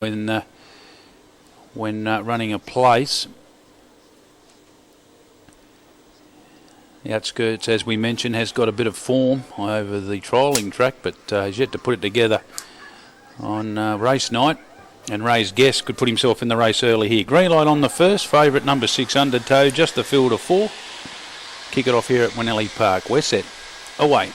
when running a place. The Outskirts, as we mentioned, has got a bit of form over the trialling track, but has yet to put it together on race night. And Ray's Guest could put himself in the race early here. Green light on the first, favourite number 6 Undertow, just the field of 4. Kick it off here at Winnelly Park. We're set. Away.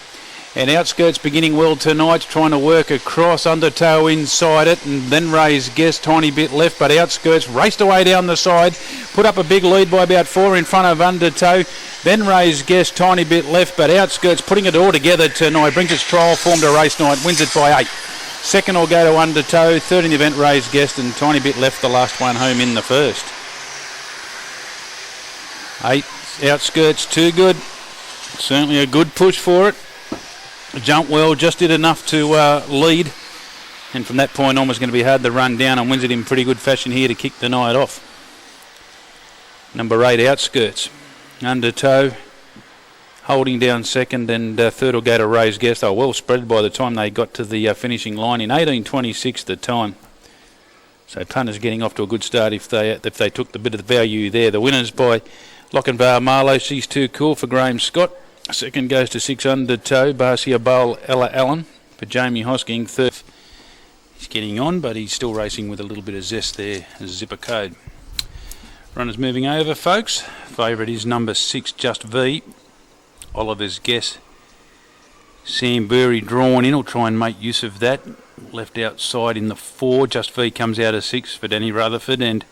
And Outskirts beginning well tonight, trying to work across, Undertow inside it, and then Ray's Guest, tiny bit left, but Outskirts raced away down the side, put up a big lead by about 4 in front of Undertow. Then Ray's Guest, tiny bit left, but Outskirts putting it all together tonight, brings its trial form to race night, wins it by 8. Second will go to Undertow, third in the event Ray's Guest, and tiny bit left, the last one home in the first. 8 Outskirts, too good. Certainly a good push for it. Jumped well, just did enough to lead, and from that point on was going to be hard to run down, and wins it in pretty good fashion here to kick the night off. Number 8 Outskirts. Undertow holding down second, and third will go to Ray's Guest. They were well spread by the time they got to the finishing line in 18.26 the time. So punters getting off to a good start if they took the bit of the value there. The winners by Lochinvar Marlow, She's Too Cool for Graham Scott. Second goes to 6 Undertow, Barcia Bowl, Ella Allen. For Jamie Hosking, third. He's getting on, but he's still racing with a little bit of zest there, Zipper Code. Runners moving over, folks. Favourite is number 6, Just V. Oliver's Guess. Sam Burry drawn in, will try and make use of that. Left outside in the 4, Just V comes out of 6 for Danny Rutherford, and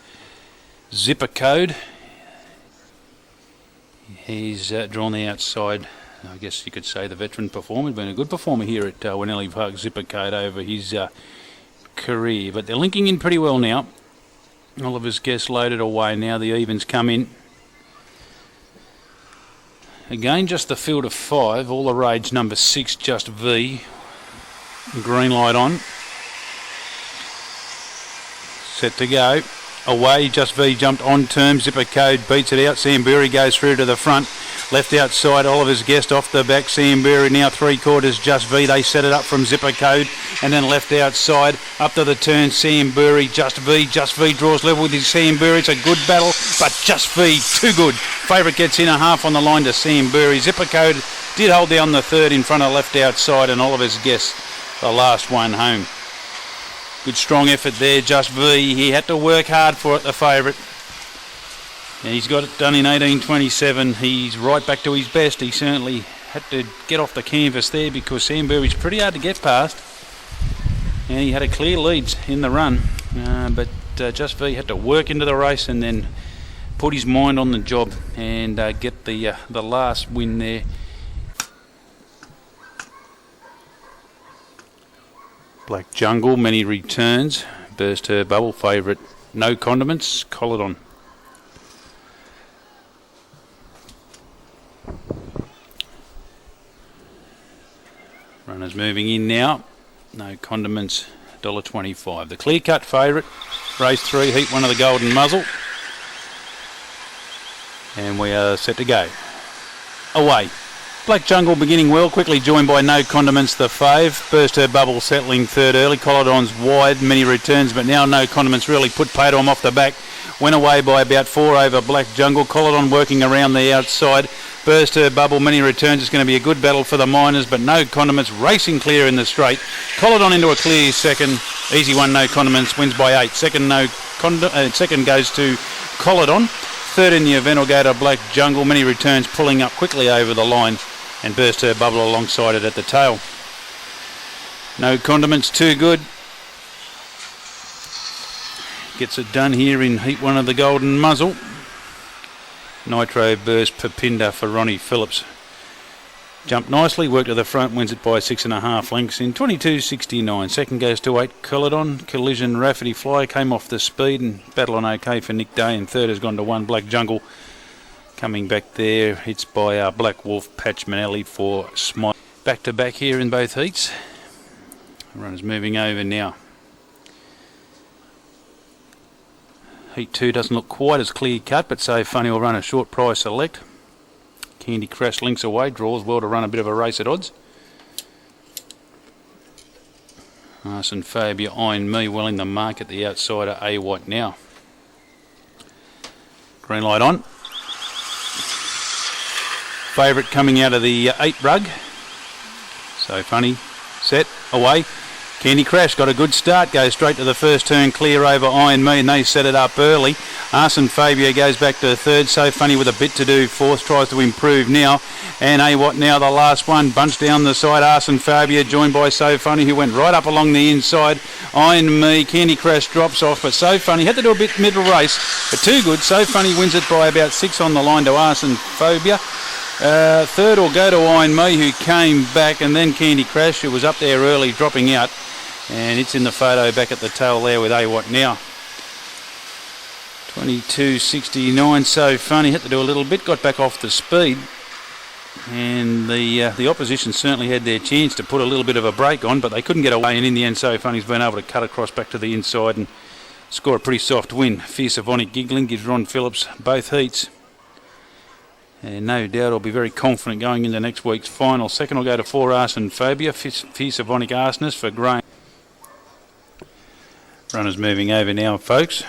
Zipper Code. He's drawn the outside, I guess you could say the veteran performer. He's been a good performer here at Winnelly Park, Zipper Code, over his career. But they're linking in pretty well now. Oliver's Guess loaded away now, the evens come in. Again, just the field of 5, all the rage number 6, Just V. Green light on. Set to go. Away, Just V jumped on term, Zipper Code beats it out, Sam Burry goes through to the front, left outside, Oliver's Guest off the back, Sam Burry now 3/4, Just V, they set it up from Zipper Code, and then left outside, up to the turn, Sam Burry, Just V draws level with his Sam Burry, it's a good battle, but Just V, too good, favourite gets in a half on the line to Sam Burry, Zipper Code did hold down the third in front of left outside, and Oliver's Guest, the last one home. Good strong effort there, Just V. He had to work hard for it, the favourite. And he's got it done in 18.27. He's right back to his best. He certainly had to get off the canvas there because Sam Burry's pretty hard to get past. And he had a clear lead in the run. But Just V had to work into the race and then put his mind on the job and get the last win there. Black Jungle, many returns. Burst Her Bubble, favourite. No Condiments, Colladon. Runners moving in now. No Condiments, $1.25. The clear cut favourite. Race 3, heat 1 of the Golden Muzzle. And we are set to go. Away. Black Jungle beginning well, quickly joined by No Condiments, the fave. Burst Her Bubble settling third early. Colladon's wide, many returns, but now No Condiments really put Padom off the back. Went away by about 4 over Black Jungle. Colladon working around the outside. Burst Her Bubble, many returns. It's going to be a good battle for the miners, but No Condiments racing clear in the straight. Colladon into a clear second. Easy one, No Condiments, wins by 8. Second goes to Colladon. Third in the event will go to Black Jungle. Many returns pulling up quickly over the line and Burst Her Bubble alongside it at the tail. No Condiments, too good. Gets it done here in heat 1 of the Golden Muzzle. Nitro Burst Papinda for Ronnie Phillips. Jumped nicely, worked to the front, wins it by 6.5 lengths in 22.69. Second goes to 8 Colladon. Collision Rafferty Fly came off the speed and battle on okay for Nick Day. And third has gone to 1 Black Jungle. Coming back there, hits by Black Wolf Patch Manelli for Smite. Back to back here in both heats. Runners moving over now. Heat 2 doesn't look quite as clear cut, but so funny will run a short price select. Candy Crash links away, draws well to run a bit of a race at odds. Arson Phobia eyeing me well in the mark at the outside of A Watt now. Green light on. Favourite coming out of the 8 rug. So Funny, set, away. Candy Crash got a good start, goes straight to the first turn, clear over Iron Me, and they set it up early. Arson Phobia goes back to third, So Funny with a bit to do, fourth tries to improve now, and A Watt now the last one, bunched down the side, Arson Phobia joined by So Funny who went right up along the inside. Iron Me, Candy Crash drops off, but So Funny had to do a bit middle race, but too good. So Funny wins it by about 6 on the line to Arson Phobia. Third will go to Iron Me who came back, and then Candy Crash who was up there early dropping out. And it's in the photo back at the tail there with A Watt now. 22.69, So Funny. Had to do a little bit, got back off the speed. And the opposition certainly had their chance to put a little bit of a break on, but they couldn't get away. And in the end, So Funny's been able to cut across back to the inside and score a pretty soft win. Fierce Avonic Giggling gives Ron Phillips both heats. And no doubt I'll be very confident going into next week's final. Second will go to 4 Arson Phobia. Fierce Avonic Arsonist for Graham. Runners moving over now, folks.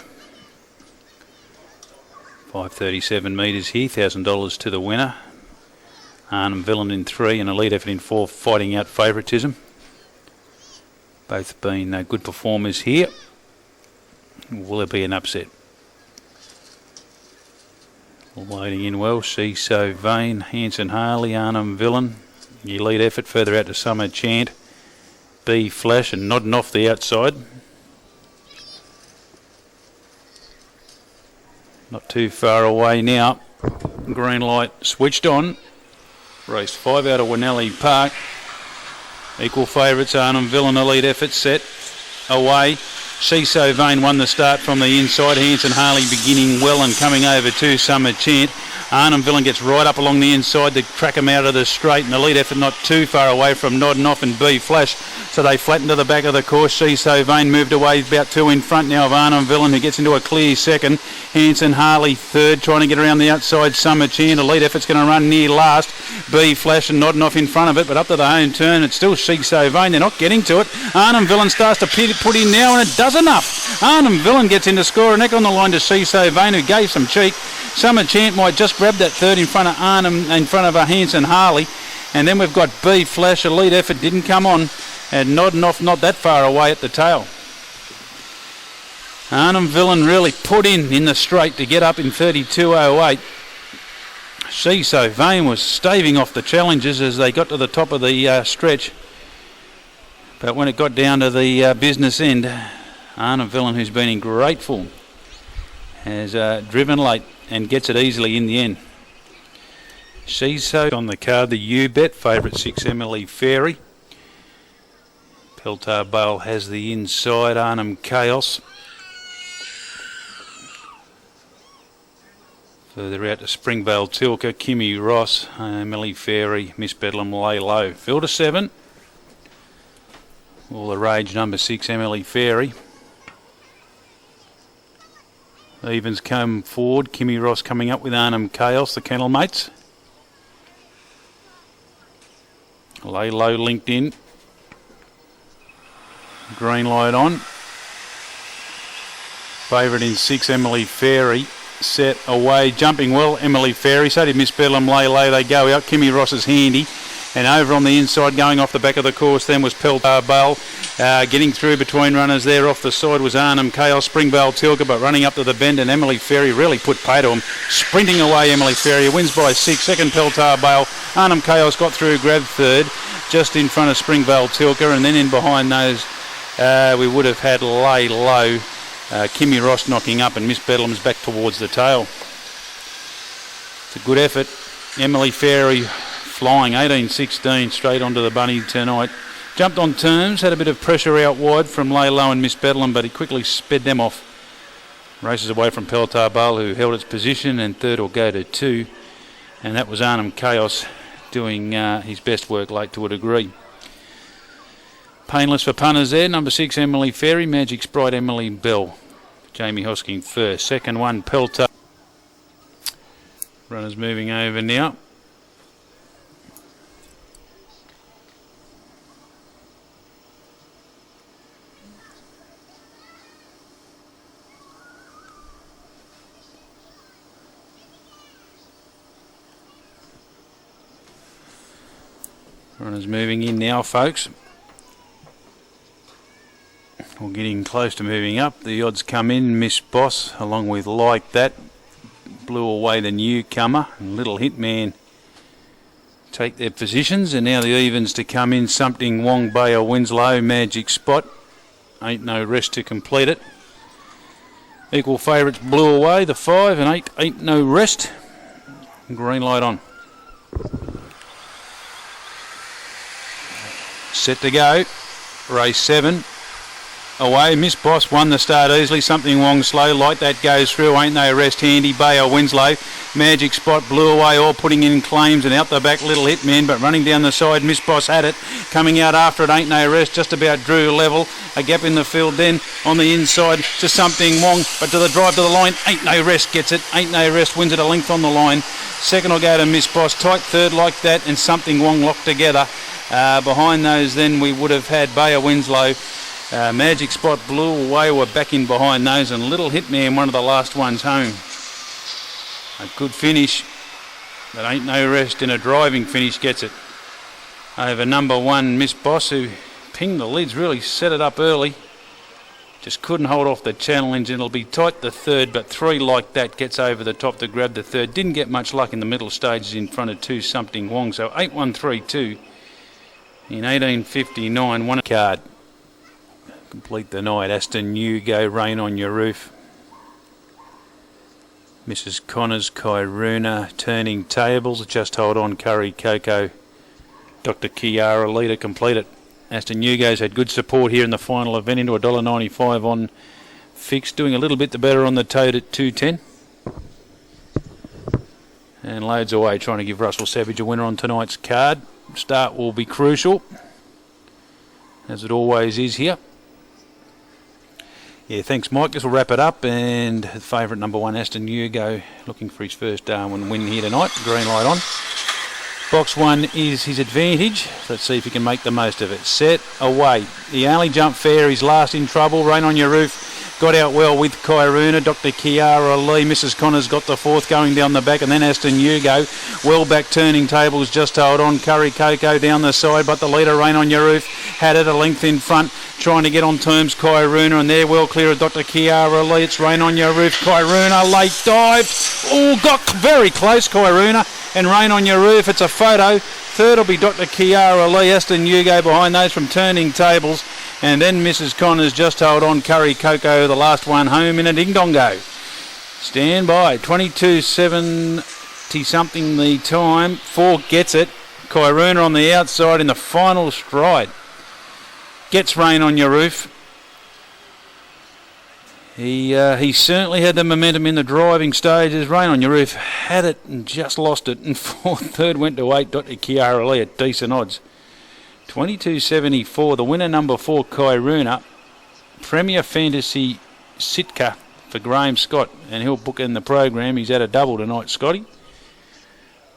537 metres here, $1,000 to the winner. Arnhem Villain in 3 and Elite Effort in 4, fighting out favouritism. Both been good performers here. Will there be an upset? Loading in well, She So Vain, Hanson Harley, Arnhem Villain. Elite Effort further out to Summer Chant. B Flash and nodding off the outside. Not too far away now. Green light switched on. Race 5 out of Winnelly Park. Equal favourites, Arnhem Villain, Elite Effort set away. She So Vain won the start from the inside. Hanson Harley beginning well and coming over to Summer Chant. Arnhem Villain gets right up along the inside to track him out of the straight, and Elite Effort not too far away from nodding off and B Flash. So they flatten to the back of the course. She So Vain moved away about 2 in front now of Arnhem Villain, who gets into a clear second. Hanson Harley third, trying to get around the outside. Summer Chant. Elite Effort's going to run near last. B Flash and nodding off in front of it, but up to the home turn, it's still She So Vain. They're not getting to it. Arnhem Villain starts to put in now, and it does enough. Arnhem Villain gets into score, a neck on the line to She So Vain, who gave some cheek. Summer Chant might just grab that third in front of Arnhem, in front of Hanson Harley. And then we've got B Flash. Elite Effort didn't come on, and nodding off not that far away at the tail. Arnhem Villain really put in the straight to get up in 32.08. She So Vain was staving off the challenges as they got to the top of the stretch. But when it got down to the business end, Arnhem Villain, who's been in great form, has driven late and gets it easily in the end. She's so on the card, the U-Bet, favourite 6 Emily Fairy. Peltar Bale has the inside, Arnhem Chaos. Further out to Springvale Tilka, Kimmy Ross, Emily Fairy, Miss Bedlam lay low. Field to 7. All the rage, number 6 Emily Fairy. Evans come forward, Kimmy Ross coming up with Arnhem Chaos, the kennel mates. Lay low linked in. Green light on. Favourite in 6 Emily Fairy. Set away, jumping well, Emily Fairy. So did Miss Bedlam lay low. They go out. Kimmy Ross is handy. And over on the inside, going off the back of the course, then was Peltar Bale. Getting through between runners there off the side was Arnhem Chaos, Springvale Tilka, but running up to the bend, and Emily Fairy really put pay to him. Sprinting away, Emily Fairy wins by 6. Second, Peltar Bale. Arnhem Chaos got through, grabbed third, just in front of Springvale Tilka, and then in behind those, we would have had lay low. Kimmy Ross knocking up, and Miss Bedlam's back towards the tail. It's a good effort. Emily Fairy flying 18-16 straight onto the bunny tonight. Jumped on terms, had a bit of pressure out wide from Lay Low and Miss Bedlam, but he quickly sped them off. Races away from Peltar Bale, who held its position, and third will go to 2. And that was Arnhem Chaos doing his best work late to a degree. Painless for punters there. Number 6 Emily Fairy, Magic Sprite Emily Bell. Jamie Hosking first. Second one, Peltar. Runners moving over now. Runners moving in now, folks. We're getting close to moving up. The odds come in. Miss Boss, along with Like That, blew away the newcomer. And Little Hitman take their positions. And now the evens to come in. Something Wong, Bayer, Winslow, Magic Spot. Ain't No Rest to complete it. Equal favourites blew away. The 5 and 8 Ain't No Rest. Green light on. Set to go. Race 7. Away, Miss Boss won the start easily. Something Wong slow, Like That goes through. Ain't No Rest handy. Bayer, Winslow, Magic Spot blew away, all putting in claims, and out the back Little Hitman, but running down the side, Miss Boss had it. Coming out after it, Ain't No Rest, just about drew level. A gap in the field then on the inside to Something Wong, but to the drive to the line, Ain't No Rest gets it. Ain't No Rest wins it a length on the line. Second will go to Miss Boss, tight third Like That, and Something Wong locked together. Behind those then we would have had Bayer, Winslow. Magic Spot blew away, we're back in behind those, and Little Hitman, one of the last ones home. A good finish, but Ain't No Rest in a driving finish gets it. Over number 1, Miss Boss, who pinged the leads, really set it up early. Just couldn't hold off the challenge, and it'll be tight the third, but 3 Like That gets over the top to grab the third. Didn't get much luck in the middle stages in front of 2 Something Wong, so 8-1-3-2 in 1859, one card. Complete the night. Aston Hugo, Rain on Your Roof. Mrs. Connors, Kairuna, Turning Tables. Just Hold On, Curry Coco. Dr. Kiara, Leader, complete it. Aston Hugo's had good support here in the final event into $1.95 on fixed. Doing a little bit the better on the toad at 2.10. And loads away, trying to give Russell Savage a winner on tonight's card. Start will be crucial, as it always is here. Yeah, thanks, Mike. This will wrap it up. And favourite number 1, Aston Hugo, looking for his first Darwin win here tonight. Green light on. Box 1 is his advantage. Let's see if he can make the most of it. Set, away. The only jump fair, he's last in trouble. Rain on Your Roof got out well with Kairuna. Dr. Kiara Lee. Mrs. Connors got the 4th going down the back. And then Aston Hugo. Well back, Turning Tables. Just Hold On. Curry Coco down the side. But the leader, Rain on Your Roof, had it a length in front. Trying to get on terms, Kairuna, and they're well clear of Dr. Kiara Lee. It's Rain on Your Roof. Kairuna, late dive. Oh, got very close, Kairuna. And Rain on Your Roof, it's a photo. Third will be Dr. Kiara Lee. Aston Hugo behind those from Turning Tables. And then Mrs. Connors, Just Hold On, Curry Coco, the last one home in a ding-dongo. Stand by. 22.70 something the time. 4 gets it. Kairuna on the outside in the final stride. Gets Rain on Your Roof. He certainly had the momentum in the driving stages. Rain on Your Roof had it and just lost it. And third went to 8, Dr. Kiara Lee at decent odds. 22.74. The winner, number 4, Kairuna. Premier Fantasy Sitka for Graham Scott. And he'll book in the program. He's had a double tonight, Scotty.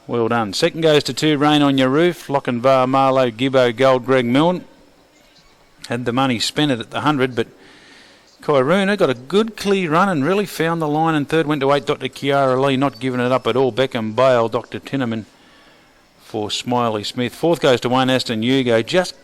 Well done. Second goes to 2, Rain on Your Roof. Lochinvar, Marlow, Gibbo, Gold, Greg Milne. Had the money spent it at the 100, but Kairuna got a good clear run and really found the line, and third went to 8, Dr. Kiara Lee, not giving it up at all. Beckham, Bale, Dr. Tinnerman for Smiley Smith. Fourth goes to 1, Aston Hugo, just